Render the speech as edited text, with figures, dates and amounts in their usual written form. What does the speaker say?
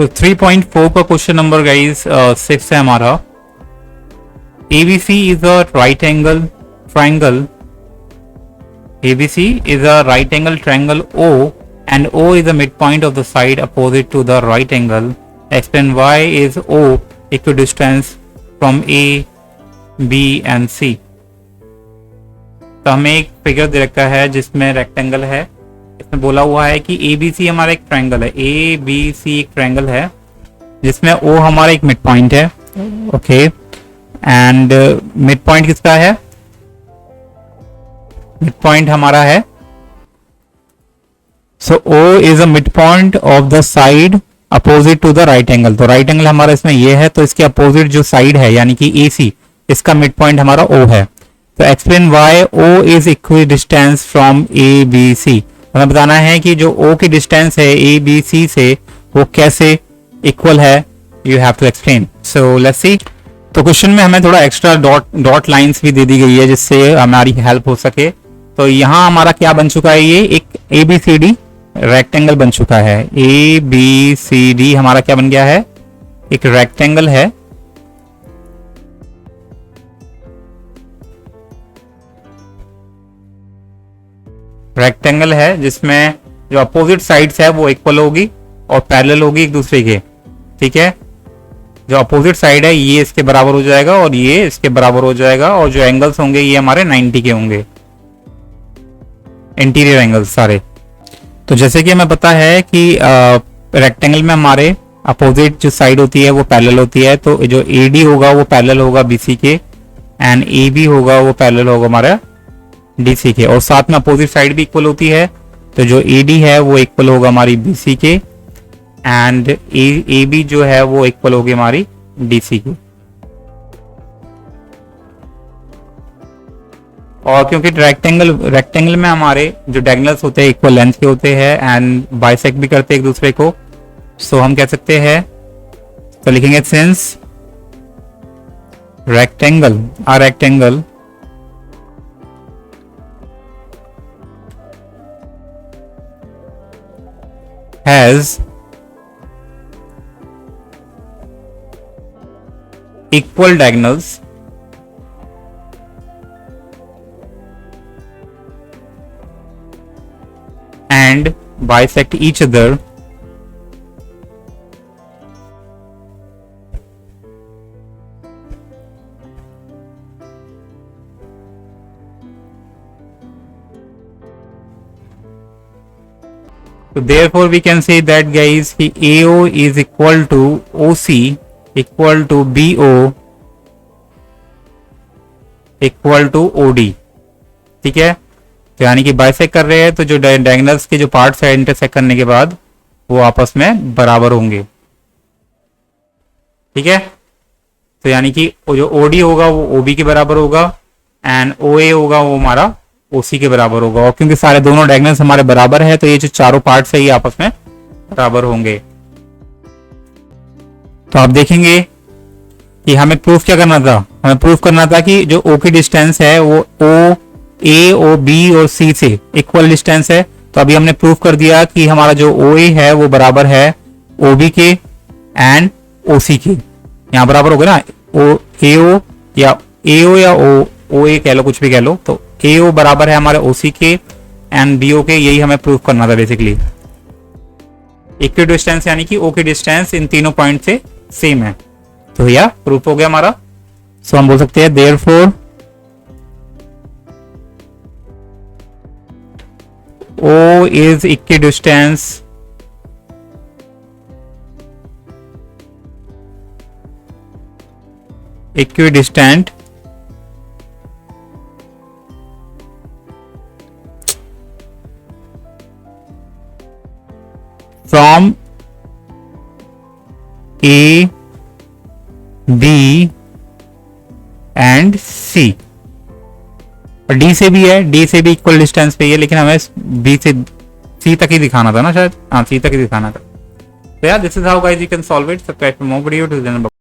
तो 3.4 का question number guys 6 है हमारा। ABC is a right angle triangle. ABC is a right angle triangle O, and O is the midpoint of the side opposite to the right angle. Explain why is O equidistant from A, B and C. तो हमें एक figure दे रखा है जिसमें rectangle है। इसमें बोला हुआ है कि ABC हमारा एक ट्रायंगल है, ABC एक ट्रायंगल है जिसमें O हमारा एक मिड पॉइंट है। ओके, एंड मिड पॉइंट किसका है? मिड पॉइंट हमारा है, so O is a mid point of the side opposite to the right angle. तो राइट एंगल हमारा इसमें ये है, तो इसके अपोजिट जो साइड है यानी कि AC, इसका मिड पॉइंट हमारा O है। तो explain why O is equal distance from ABC। हमें बताना है कि जो O की डिस्टेंस है ABC से वो कैसे इक्वल है। You have to explain. So let's see. तो क्वेश्चन में हमें थोड़ा एक्स्ट्रा डॉट लाइंस भी दे दी गई है जिससे हमारी हेल्प हो सके। तो यहाँ हमारा क्या बन चुका है, ये एक ABCD रेक्टेंगल बन चुका है। ABCD हमारा क्या बन गया है, एक रेक्टेंगल है। रेक्टेंगल है जिसमें जो अपोजिट साइड्स है वो इक्वल होगी और पैरेलल होगी एक दूसरे के। ठीक है, जो अपोजिट साइड है ये इसके बराबर हो जाएगा और ये इसके बराबर हो जाएगा, और जो एंगल्स होंगे ये हमारे 90 के होंगे, इंटीरियर एंगल्स सारे। तो जैसे कि हमें पता है कि रेक्टेंगल में हमारे अपोजिट जो साइड होती है वो पैरेलल होती है। तो जो AD होगा वो पैरेलल होगा BC के, एंड AB होगा वो पैरेलल होगा हमारा DC के, और साथ में अपोजिट साइड भी इक्वल होती है। तो जो AD है वो इक्वल होगा हमारी BC के, एंड AB जो है वो इक्वल होगी हमारी DC की। और क्योंकि रेक्टेंगल में हमारे जो डायगोनल्स होते हैं इक्वल लेंथ के होते हैं एंड बाइसेक्ट भी करते हैं एक दूसरे को, सो हम कह सकते हैं, तो लिखेंगे since rectangle has equal diagonals and bisect each other, so therefore we can say that guys कि AO is equal to OC equal to BO equal to OD। ठीक है, तो यानी कि बाइसेक्ट कर रहे हैं तो जो डायगोनल्स के जो पार्ट्स है इंटरसेक्ट करने के बाद वो आपस में बराबर होंगे। ठीक है, तो यानी कि जो OD होगा वो OB के बराबर होगा, एंड OA होगा वो हमारा OC के बराबर होगा। और क्योंकि सारे दोनों डायगोनल्स हमारे बराबर है तो ये जो चारों पार्ट्स है ये आपस में बराबर होंगे। तो आप देखेंगे कि हमें प्रूफ क्या करना था, हमें प्रूफ करना था कि जो O की डिस्टेंस है वो O, A, O, B और C से इक्वल डिस्टेंस है। तो अभी हमने प्रूफ कर दिया कि हमारा जो OA है वो बराबर है OB के एंड OC के। यहाँ बराबर होगा ना, AO या OA कह लो, कुछ भी कह लो। तो AO बराबर है हमारे OC के एंड BO के, यही हमें प्रूफ करना था बेसिकली। इक्वल डिस्टेंस यानी कि O की डिस्टेंस इन तीनों पॉइंट से सेम है। तो यह प्रूफ हो गया हमारा। सो हम बोल सकते हैं therefore O is equidistant from A, B and C। और D से भी है, D से भी इक्वल डिस्टेंस पे है, लेकिन हमें B से C तक ही दिखाना था ना, शायद हाँ C तक ही दिखाना था। तो यार this is how guys you can solve it. Subscribe for more video to